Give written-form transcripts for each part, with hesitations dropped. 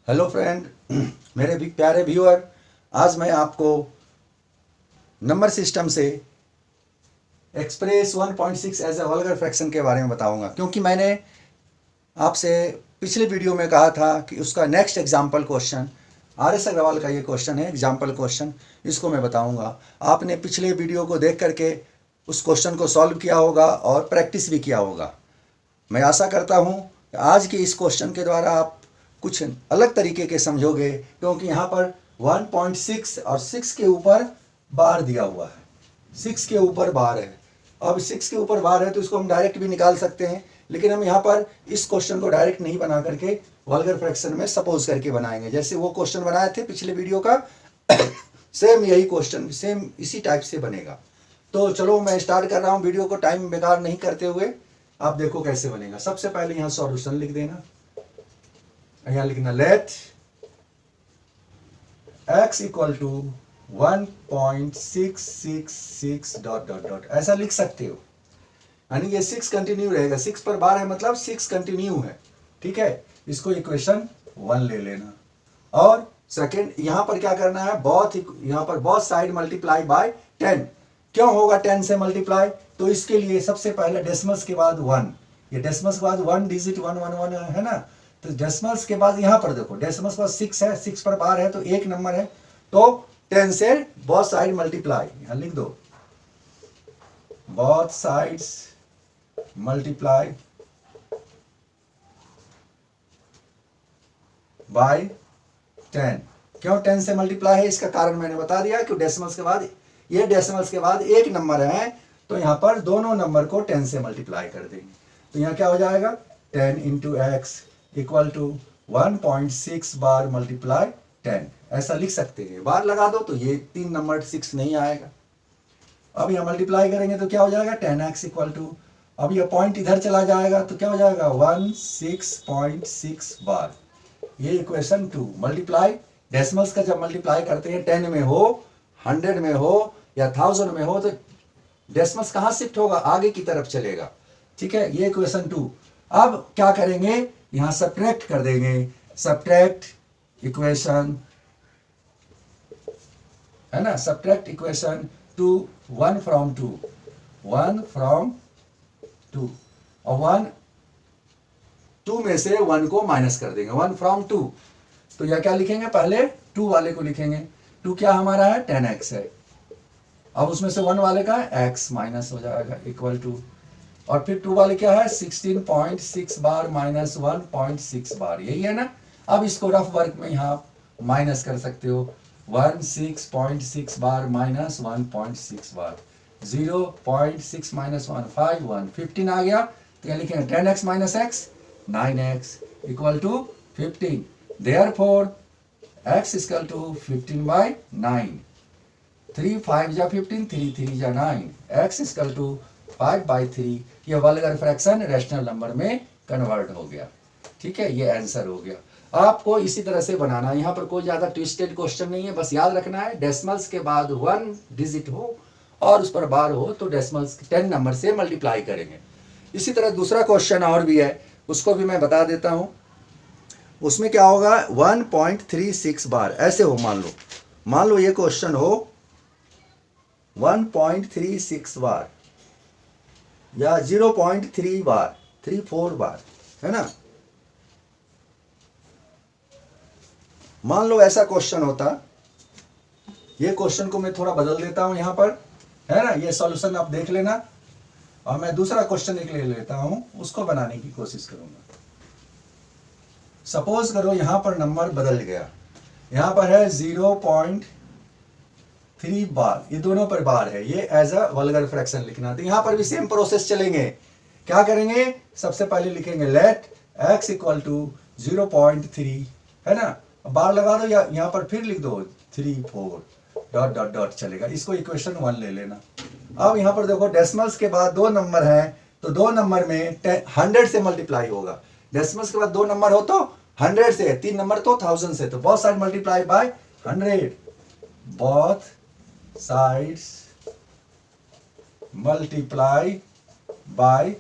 Hello friend, मेरे भी प्यारे व्यूअर। आज मैं आपको नंबर सिस्टम से express 1.6 as a vulgar fraction के बारे में बताऊंगा, क्योंकि मैंने आपसे पिछले वीडियो में कहा था कि उसका next example question R S Agarwal का ये क्वेश्चन है, एग्जाम्पल क्वेश्चन। इसको मैं बताऊंगा। आपने पिछले वीडियो को देख करके उस क्वेश्चन को सॉल्व किया होगा और प्रैक्टिस भी किया होगा। मैं आशा करता हूँ कि आज के इस क्वेश्चन के द्वारा आप कुछ अलग तरीके के समझोगे, क्योंकि यहाँ पर 1.6 और 6 के ऊपर बार दिया हुआ है। 6 के ऊपर बार है। अब 6 के ऊपर बार है तो इसको हम डायरेक्ट भी निकाल सकते हैं, लेकिन हम यहाँ पर इस क्वेश्चन को डायरेक्ट नहीं बना करके वल्गर फ्रैक्शन में सपोज करके बनाएंगे। जैसे वो क्वेश्चन बनाए थे पिछले वीडियो का सेम यही क्वेश्चन सेम इसी टाइप से बनेगा। तो चलो मैं स्टार्ट कर रहा हूँ वीडियो को, टाइम बेकार नहीं करते हुए। आप देखो कैसे बनेगा। सबसे पहले यहाँ सॉल्यूशन लिख देना। यहाँ लिखना let x equal to 1.666 dot dot dot, ऐसा लिख सकते हो। यानी ये 6 कंटिन्यू रहेगा। 6 पर बार है मतलब 6 कंटिन्यू है। ठीक है, इसको इक्वेशन 1 ले लेना। और सेकेंड यहाँ पर क्या करना है, यहाँ पर बोथ साइड मल्टीप्लाई बाय 10। क्यों होगा 10 से मल्टीप्लाई? तो इसके लिए सबसे पहले डेसिमल्स के बाद 1, ये डेसिमल्स के बाद 1 डिजिट 111 है ना। तो डेसिमल्स के बाद यहाँ पर देखो, डेसिमल्स के बाद 6 है, 6 पर बार है तो एक नंबर है, तो 10 से बोथ साइड मल्टीप्लाई, यहाँ लिख दो बोथ साइड्स मल्टीप्लाई बाय 10। क्यों 10 से मल्टीप्लाई है, इसका कारण मैंने बता दिया कि डेसिमल्स के बाद ये डेसिमल्स के बाद एक नंबर है, तो यहाँ पर दोनों नंबर को 10 से मल्टीप्लाई कर देंगे। तो यहाँ क्या हो जाएगा, 10 into x equal to 1.6 bar multiply 10, ऐसा लिख सकते हैं। बार लगा दो तो ये 3 नंबर 6 नहीं आएगा। अब यहाँ मल्टीप्लाई करेंगे तो क्या हो जाएगा, 10x इक्वल टू, अब ये पॉइंट इधर चला जाएगा तो क्या हो जाएगा 16.6 बार। ये इक्वेशन 2 मल्टीप्लाई डेसिमल्स का जब मल्टीप्लाई करते हैं 10 में हो, 100 में हो या 1000 में हो, तो डेसिमल्स कहाँ शिफ्ट होगा, आगे की तरफ चलेगा। ठीक है, ये इक्वेशन 2। अब क्या करेंगे, यहाँ सब्ट्रैक्ट कर देंगे। सब्ट्रैक्ट इक्वेशन है ना, सब्ट्रैक्ट इक्वेशन 2, 1 फ्रॉम 2, 1 फ्रॉम 2, और 1 2 में से 1 को माइनस कर देंगे, 1 फ्रॉम 2। तो यह क्या लिखेंगे, पहले 2 वाले को लिखेंगे। 2 क्या हमारा है, 10x है। अब उसमें से 1 वाले का x माइनस हो जाएगा इक्वल टू, और फिर 2 वाले क्या है 16.6 बार माइनस 1.6 बार, यही है ना। अब इसको रफ वर्क में यहाँ माइनस कर सकते हो, 16.6 बार माइनस 1.6 बार, 0.6 माइनस 1 5 1 15 आ गया। तो यहाँ लिखेंगे 10x minus x 9x equal to 15। Therefore x equal to 15 by 9, 3 5 जा 15, 3 3 जा 9, x इक्वल टू 5/3। ये वल्गर फ्रैक्शन रैशनल नंबर में कन्वर्ट हो गया। ठीक है, ये आंसर हो गया। आपको इसी तरह से बनाना है। यहाँ पर कोई ज्यादा ट्विस्टेड क्वेश्चन नहीं है, बस याद रखना है डेसिमल्स के बाद 1 डिजिट हो और उस पर बार हो तो डेसिमल्स 10 नंबर से मल्टीप्लाई करेंगे। इसी तरह दूसरा क्वेश्चन और भी है, उसको भी मैं बता देता हूँ। उसमें क्या होगा, 1.36 बार ऐसे हो, मान लो ये क्वेश्चन हो 1.36 बार या 0.3 बार, 34 बार, है ना। मान लो ऐसा क्वेश्चन होता, ये क्वेश्चन को मैं थोड़ा बदल देता हूं यहाँ पर, है ना। ये सॉल्यूशन आप देख लेना, और मैं दूसरा क्वेश्चन एक ले लेता हूं, उसको बनाने की कोशिश करूंगा। सपोज करो यहाँ पर नंबर बदल गया, यहाँ पर है 0.3 बार, ये दोनों पर बार है, ये एज अ वल्गर फ्रैक्शन लिखना। तो यहाँ पर भी सेम प्रोसेस चलेंगे। क्या करेंगे, सबसे पहले लिखेंगे लेट x इक्वल टू 0.3, है ना। बार लगा दो या यहाँ पर फिर लिख दो 3 4 डॉट डॉट डॉट चलेगा। इसको इक्वेशन 1 ले लेना। अब यहाँ पर देखो डेसिमल्स के बाद 2 नंबर है, तो 2 नंबर में 100 से मल्टीप्लाई होगा। डेसिमल्स के बाद 2 नंबर हो तो 100 से, 3 नंबर तो 1000 से, तो both side multiply by 100, both sides multiply by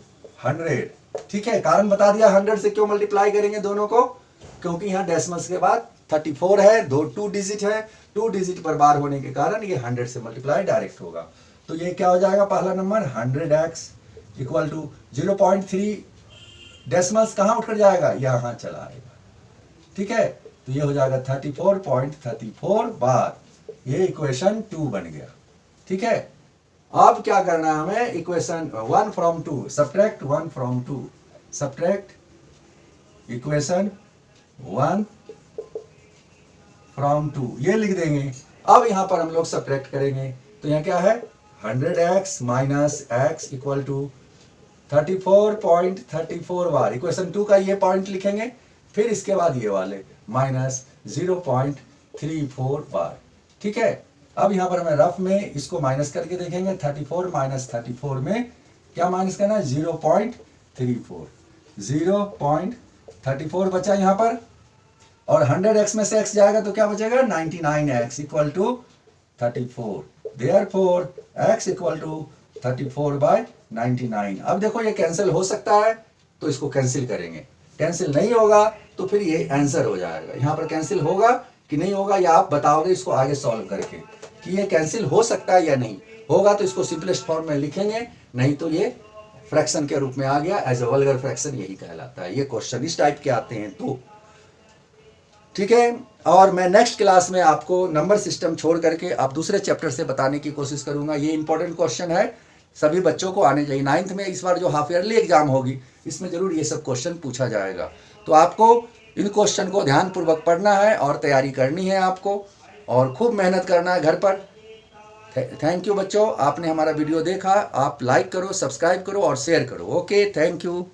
100। ठीक है, कारण बता दिया 100 से क्यों मल्टीप्लाई करेंगे दोनों को, क्योंकि यहाँ डेसिमल्स के बाद 34 है, 2 डिजिट है, 2 डिजिट पर बार होने के कारण ये 100 से मल्टीप्लाई डायरेक्ट होगा। तो ये क्या हो जाएगा पहला number 100x equal to 0.3 decimals कहाँ उठकर जाएगा, यहाँ चला आएगा। ठीक है, तो ये हो जाएगा 34.34 बार। ये इक्वेशन 2 बन गया। ठीक है, अब क्या करना है हमें, equation 1 from 2, subtract 1 from 2, subtract equation 1 from 2, ये लिख देंगे। अब यहां पर हम लोग सब्ट्रैक्ट करेंगे, तो यहाँ क्या है 100x minus x equal to 34.34 bar. Equation 2 का ये पॉइंट लिखेंगे, फिर इसके बाद ये वाले माइनस 0.34 बार। ठीक है, अब यहाँ पर हमें रफ में इसको माइनस करके देखेंगे। 34 माइनस 34 में क्या माइनस करना है, 0.34, 0.34 बचा यहाँ पर, और 100x में से x जाएगा तो क्या बचेगा 99x equal to 34। Therefore x equal to 34/99। अब देखो ये कैंसिल हो सकता है तो इसको कैंसिल करेंगे, कैंसिल नहीं होगा तो फिर ये आंसर हो जाएगा। यहाँ पर कैंसिल होगा कि नहीं होगा या आप बताओगे इसको आगे सॉल्व करके कि ये कैंसिल हो सकता है या नहीं होगा, तो इसको सिंपलेस्ट फॉर्म में लिखेंगे, नहीं तो ये फ्रैक्शन के रूप में आ गया, एज अ वल्गर फ्रैक्शन यही कहलाता है। ये क्वेश्चन इस टाइप के आते हैं तो ठीक है। और मैं नेक्स्ट क्लास में आपको नंबर सिस्टम छोड़ करके आप दूसरे चैप्टर से बताने की कोशिश करूंगा। ये इंपॉर्टेंट क्वेश्चन है, सभी बच्चों को आने चाहिए। 9th में इस बार जो हाफ ईयरली एग्जाम होगी इसमें जरूर ये सब क्वेश्चन पूछा जाएगा, तो आपको इन क्वेश्चन को ध्यानपूर्वक पढ़ना है और तैयारी करनी है आपको, और खूब मेहनत करना है घर पर। थैंक यू बच्चों, आपने हमारा वीडियो देखा, आप लाइक करो, सब्सक्राइब करो और शेयर करो। Okay, thank you.